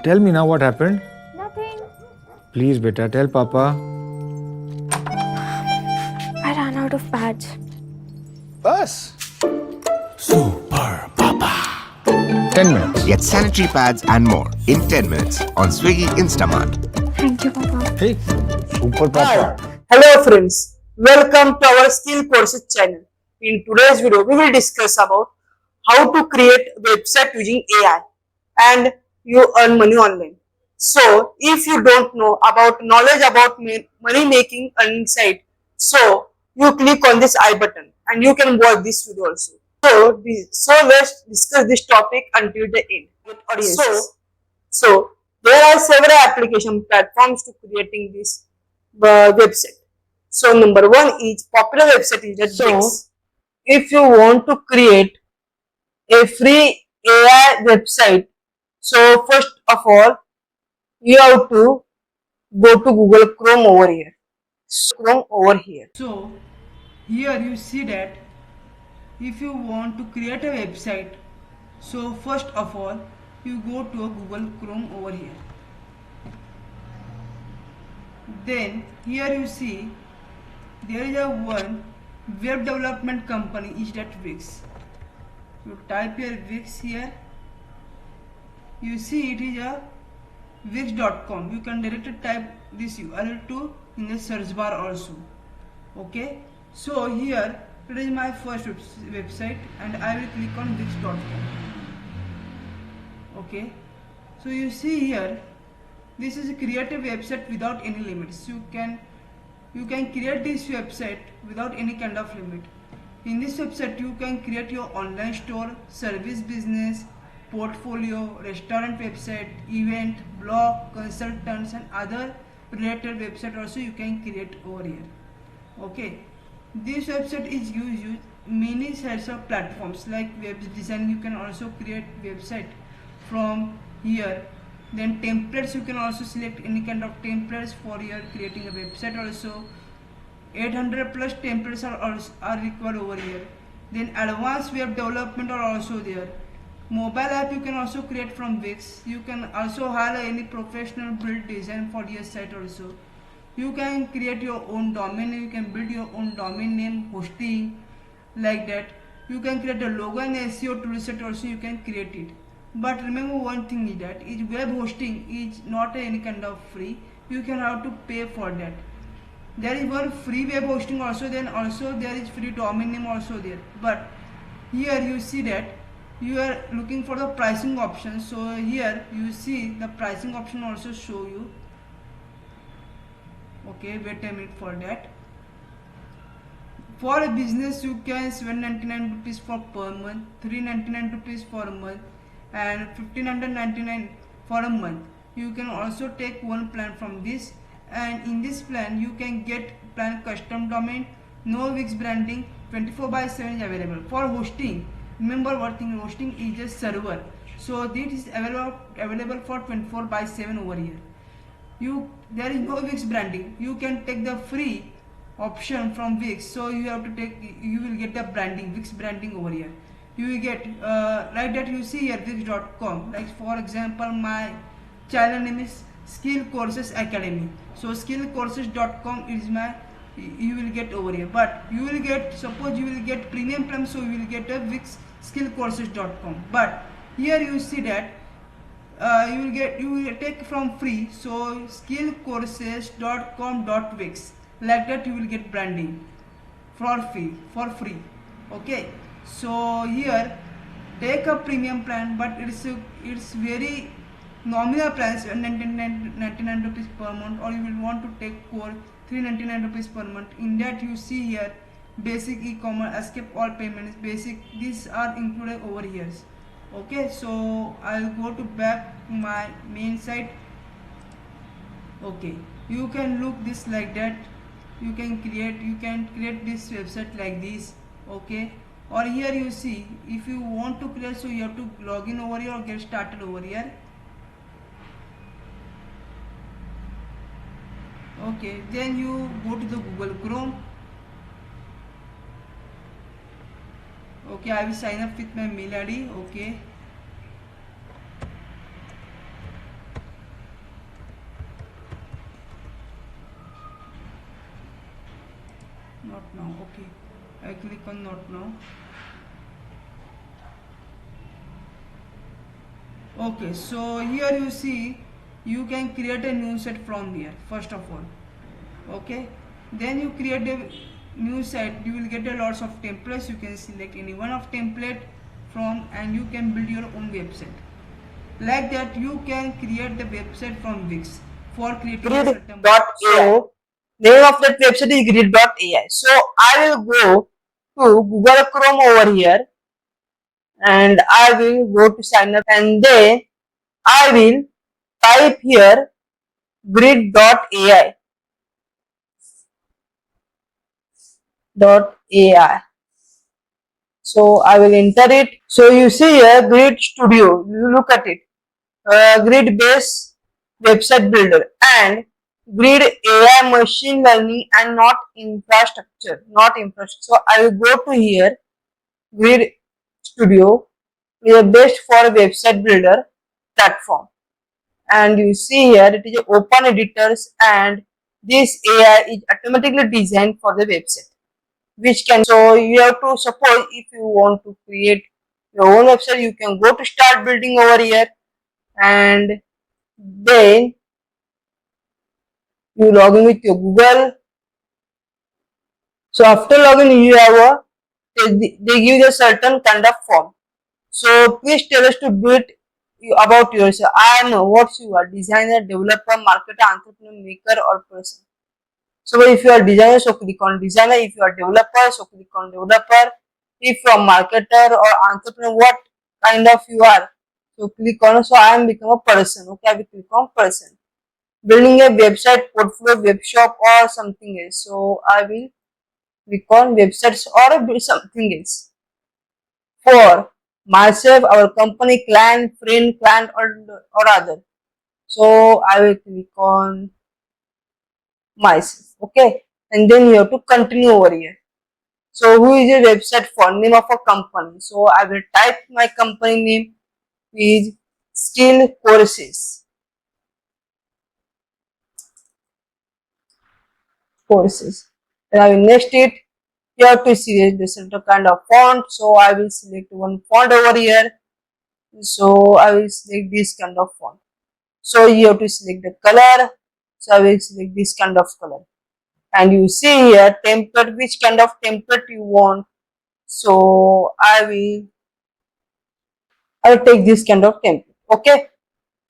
Tell me now what happened. Nothing. Please, beta, tell Papa. I ran out of pads. Bus. Super Papa. 10 minutes. Get sanitary pads and more in 10 minutes on Swiggy Instamart. Thank you, Papa. Hey, Super Papa. Hello friends, welcome to our skill courses channel. In today's video, we will discuss about how to create website using AI and you earn money online. So, if you don't know about knowledge about money making earning site, so you click on this I button and you can watch this video also. So let's discuss this topic until the end. So there are several application platforms to creating this website. So number one is popular website is that Wix. If you want to create a free AI website, so first of all you have to go to Google Chrome over here. So here you see that if you want to create a website, so first of all you go to a Google Chrome over here. Then here you see there is a one web development company is that Wix. You type your Wix here. You see it is a wix.com. You can directly type this URL to in the search bar also. Okay. So here it is my first website and I will click on wix.com. Okay. So you see here this is a creative website without any limits. You can create this website without any kind of limit. In this website you can create your online store, service business, portfolio, restaurant website, event, blog, consultants and other related website also you can create over here. Okay. This website is used many sets of platforms like web design. You can also create website from here. Then templates, you can also select any kind of templates for your creating a website also. 800 plus templates are required over here. Then advanced web development are also there. Mobile app you can also create from Wix. You can also hire any professional build design for your site also. You can create your own domain name. You can build your own domain name, hosting, like that. You can create a logo and SEO toolset also. You can create it. But remember one thing is that web hosting is not any kind of free. You can have to pay for that. There is one free web hosting also. Then also there is free domain name also there. But here you see that you are looking for the pricing option. So here you see the pricing option also show you. Okay, wait a minute for that. For a business you can 799 rupees for per month, 399 rupees for a month and 1599 for a month. You can also take one plan from this, and in this plan you can get plan custom domain, no Wix branding, 24/7 is available. For hosting, remember one thing, hosting is a server, so this is available for 24/7 over here. There is no Wix branding. You can take the free option from Wix, so you will get the branding, Wix branding over here. You will get like that. You see here wix.com, like for example my channel name is Skill Courses Academy, so skillcourses.com is my, you will get over here. But you will get, suppose you will get premium plan, so you will get a Wix skillcourses.com. but here you see that you will take from free, so skillcourses.com.wix, like that you will get branding for free. Okay, so here take a premium plan, but it's very nominal plans, 99 rupees per month, or you will want to take core 399 rupees per month. In that you see here basic e-commerce, escape all payments, basic, these are included over here. Okay, so I'll go to back my main site. Okay, you can look this like that. You can create this website like this. Okay, or here you see if you want to create, so you have to log in over here or get started over here. Okay, then you go to the Google Chrome. Okay, I will sign up with my mail ID. Okay, not now. Okay, I click on not now. Okay, so here you see you can create a new set from here first of all. Okay, then you create a new set, you will get a lots of templates. You can select any one of template from and you can build your own website. Like that you can create the website from Wix for creating a certain Grid.ai. Name of that website is grid.ai. So I will go to Google Chrome over here and I will go to sign up and then I will type here grid.ai. .ai. So I will enter it. So you see here Grid Studio. You look at it. Grid based website builder and Grid AI machine learning and not infrastructure. So I will go to here Grid Studio. It is best for website builder platform. And you see here it is open editors and this AI is automatically designed for the website. Which can, so you have to suppose if you want to create your own website, you can go to start building over here and then you log in with your Google. So after login you have a, they give you a certain kind of form. So please tell us to do it about yourself. I am what you are, designer, developer, marketer, entrepreneur, maker or person. So if you are designer, so click on designer. If you are developer, so click on developer. If you are marketer or entrepreneur, what kind of you are, so click on. So I am become a person. Okay, I will click on person. Building a website, portfolio, web shop or something else. So I will click on websites or build something else. For myself, our company, client, friend, client or other. So I will click on myself. Okay, and then you have to continue over here. So who is a website for? Name of a company. So I will type my company name is Skill Courses. Then I will next it. You have to select the certain kind of font. So I will select one font over here. So I will select this kind of font. So you have to select the color. So I will select this kind of color. And you see here template, which kind of template you want. So I will take this kind of template. Okay,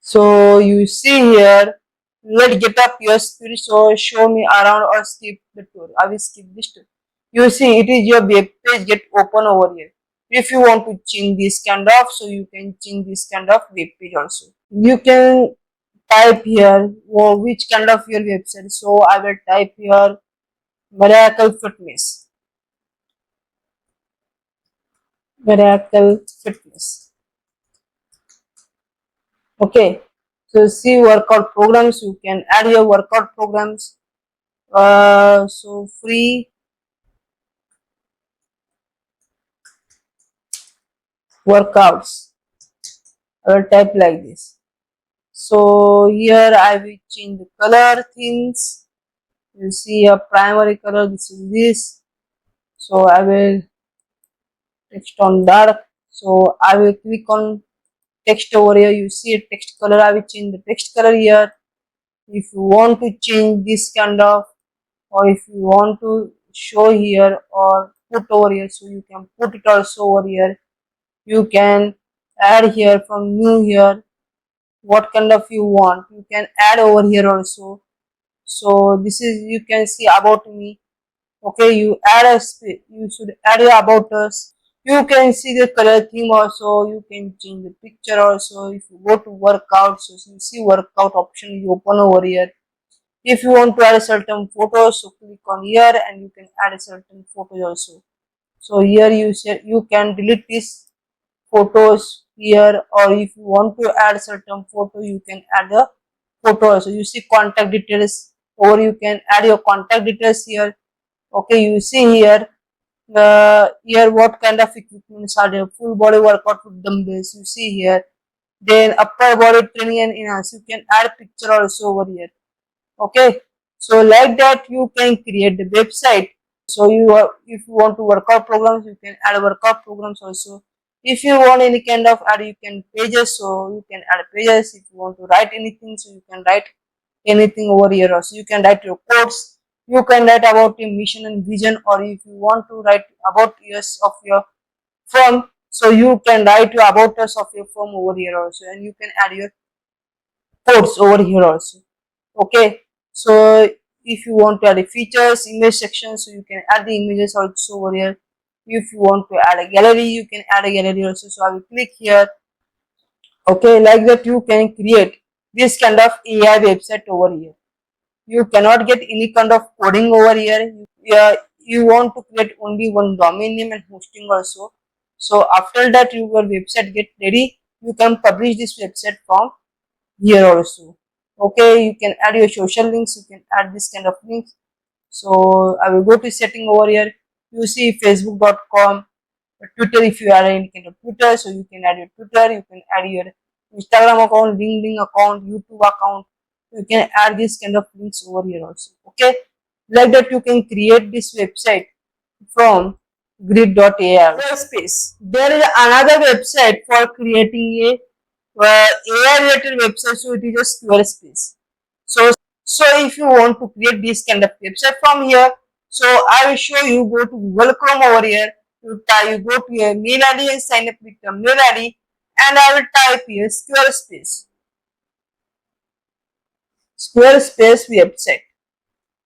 so you see here, let's get up your spirit. So show me around or skip the tour. I will skip this tour. You see it is your web page get open over here. If you want to change this kind of, so you can change this kind of web page also. You can type here which kind of your website. So I will type here Miracle Fitness. Miracle Fitness. Okay, so see workout programs. You can add your workout programs. So free workouts. I will type like this. So here I will change the color things. You see a primary color. This is this. So I will text on dark. So I will click on text over here. You see a text color. I will change the text color here. If you want to change this kind of, or if you want to show here or put over here, so you can put it also over here. You can add here from new here what kind of you want. You can add over here also. So this is, you can see about me. Okay, you add a you should add your about us. You can see the color theme also. You can change the picture also. If you go to workout, so you see workout option you open over here. If you want to add a certain photos, so click on here and you can add a certain photos also. So here you can delete these photos here, or if you want to add certain photo, you can add a photo also. You see contact details, or you can add your contact details here. Okay, you see here here what kind of equipments are there. Full body workout with dumbbells, you see here. Then upper body training and enhance, you can add picture also over here. Okay, so like that you can create the website So if you want to workout programs, you can add workout programs also. If you want any kind of add, you can pages, so you can add pages. If you want to write anything, so you can write anything over here also. You can write your quotes, you can write about your mission and vision, or if you want to write about years of your firm, so you can write your about us of your firm over here also, and you can add your quotes over here also. Okay, so if you want to add a features image section, so you can add the images also over here. If you want to add a gallery, you can add a gallery also. So I will click here. Okay, like that you can create this kind of AI website over here. You cannot get any kind of coding over here. You want to create only one domain name and hosting also. So after that your website get ready, you can publish this website from here also. Okay, you can add your social links, you can add this kind of links. So I will go to setting over here. You see facebook.com, Twitter, if you add any kind of Twitter, so you can add your Twitter, you can add your Instagram account, LinkedIn account, YouTube account. You can add this kind of links over here also. Okay, like that you can create this website from grid.ai. Space. There is another website for creating a AI related website, so it is a Squarespace. So if you want to create this kind of website from here, so I will show you. Go to Google Chrome over here. You go to your mail ID and sign up with your mail ID, and I will type here Squarespace. Squarespace website.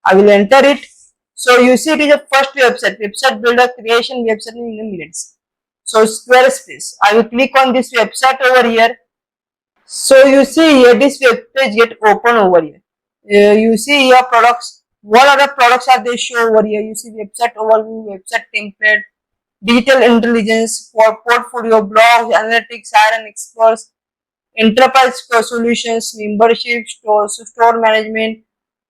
I will enter it. So you see it is a first website builder creation website in the minutes. So Squarespace. I will click on this website over here. So you see here this web page get open over here. You see here products. What other products are they show over here? You see website overview, website template, digital intelligence for portfolio, blogs, analytics, hiring experts, enterprise solutions, membership, store management,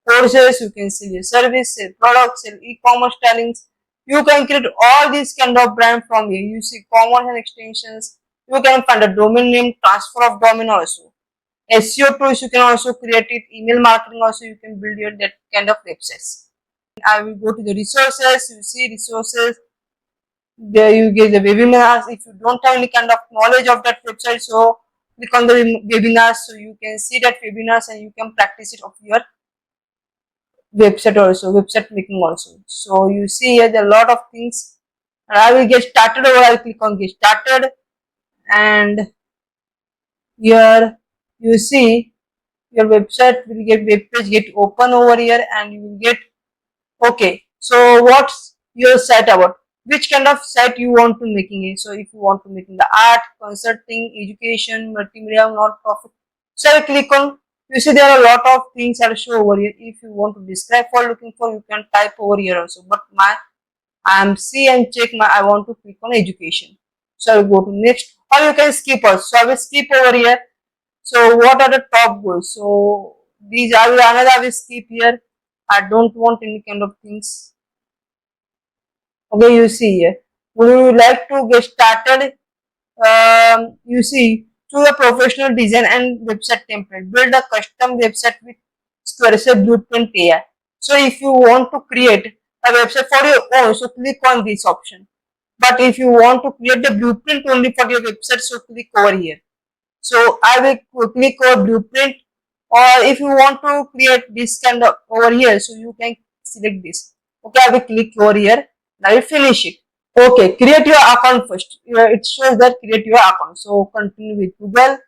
courses. You can sell your service, sell products, sell e-commerce stylings. You can create all these kind of brand from here. You see commerce and extensions. You can find a domain name, transfer of domain also. SEO tools, you can also create it. Email marketing also, you can build your that kind of websites. I will go to the resources. You see resources. There you get the webinars. If you don't have any kind of knowledge of that website, so click on the webinars, so you can see that webinars and you can practice it of your website also, website making also. So you see here there are a lot of things, and I will get started over. I will click on get started, and here you see your website will get web page get open over here, and you will get okay. So what's your site about? Which kind of site you want to making it? So if you want to making the art, consulting, education, multimedia, not profit, so I click on. You see there are a lot of things I'll show over here. If you want to describe for looking for, you can type over here also. But I am see and check I want to click on education. So I will go to next, or you can skip also. So I will skip over here. So what are the top goals? So these I will skip here. I don't want any kind of things. Okay, you see here. Would you like to get started? You see, through a professional design and website template, build a custom website with Squarespace Blueprint AI. So if you want to create a website for your own, so click on this option. But if you want to create the blueprint only for your website, so click over here. So I will click over blueprint, or if you want to create this kind of over here, so you can select this. Okay, I will click over here. Now you finish it. Okay, create your account first. It shows that create your account. So continue with Google.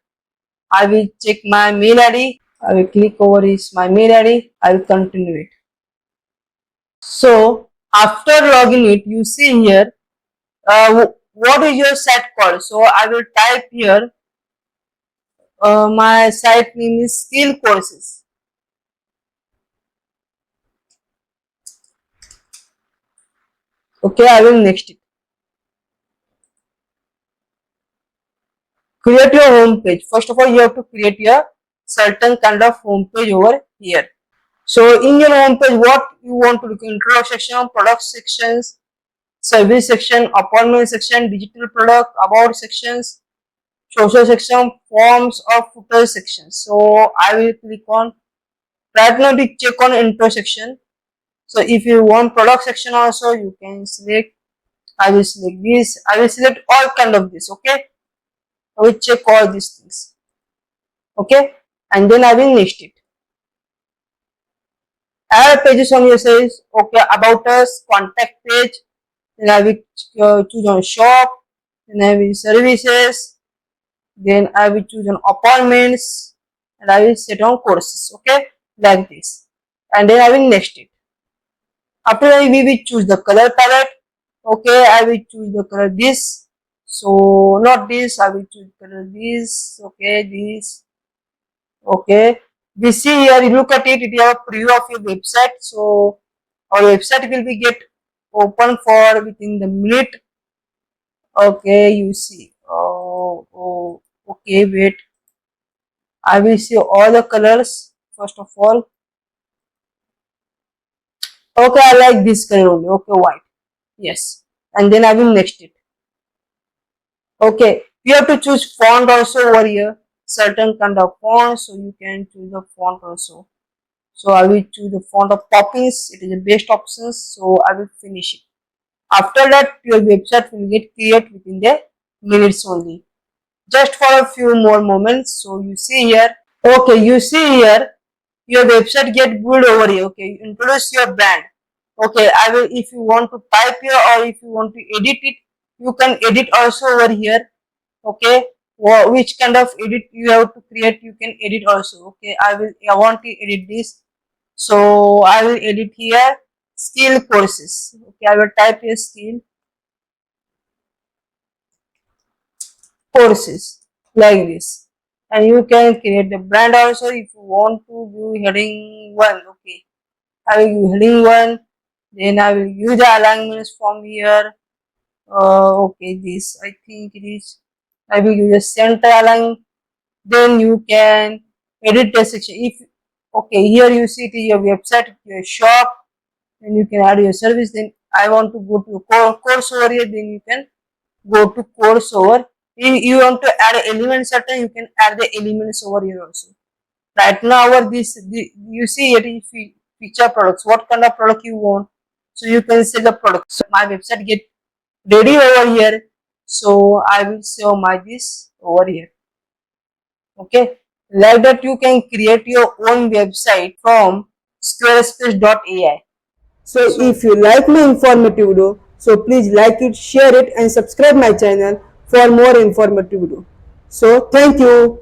I will check my mail ID. I will click over is my mail ID. I will continue it. So after logging it, you see here what is your site called. So I will type here. My site name is Skill Courses. Okay, I will next it. Create your home page. First of all, you have to create your certain kind of home page over here. So in your home page, what you want to do? Introduction section, product sections, service section, appointment section, digital product, about sections, social section, forms or footer section. So I will click on right now to check on intro section. So if you want product section also, you can select. I will select this. I will select all kind of this. Okay, I will check all these things. Okay, and then I will next it. Add pages on your site. Okay, about us, contact page. Then I will choose on shop. Then I will services. Then I will choose on appointments, and I will set on courses. Okay, like this, and then I will next it. After that, we will choose the color palette. Okay, I will choose the color this. So not this, I will choose color this. Okay, this. Okay, we see here. You look at it. It is a preview of your website. So our website will be get open for within the minute. Okay, you see. Oh, okay, wait. I will see all the colors first of all. Okay, I like this color only. Okay, white. Yes, and then I will next it. Okay, you have to choose font also over here. Certain kind of font, so you can choose the font also. So I will choose the font of Poppins. It is the best options. So I will finish it. After that, your website will get created within the minutes only. Just for a few more moments. So you see here. Okay, you see here. Your website get built over here. Okay, you introduce your brand. Okay, I will. If you want to type here or if you want to edit it, you can edit also over here. Okay, which kind of edit you have to create, you can edit also. Okay, I want to edit this, so I will edit here skill courses. Okay, I will type here skill courses like this, and you can create the brand also if you want to do heading 1. Okay, I will use heading 1, then I will use the alignments from here. Okay, this I think it is. I will use a center align. Then you can edit the section. If okay, here you see it is your website, your shop, and you can add your service. Then I want to go to course over here. Then you can go to course over. If you want to add elements certain, you can add the elements over here also. Right now, over you see it is feature products. What kind of product you want? So you can select the product. So my website get ready over here. So I will show my this over here. Okay, like that you can create your own website from squarespace.ai. So if you like my informative video, so please like it, share it and subscribe my channel for more informative video. So thank you.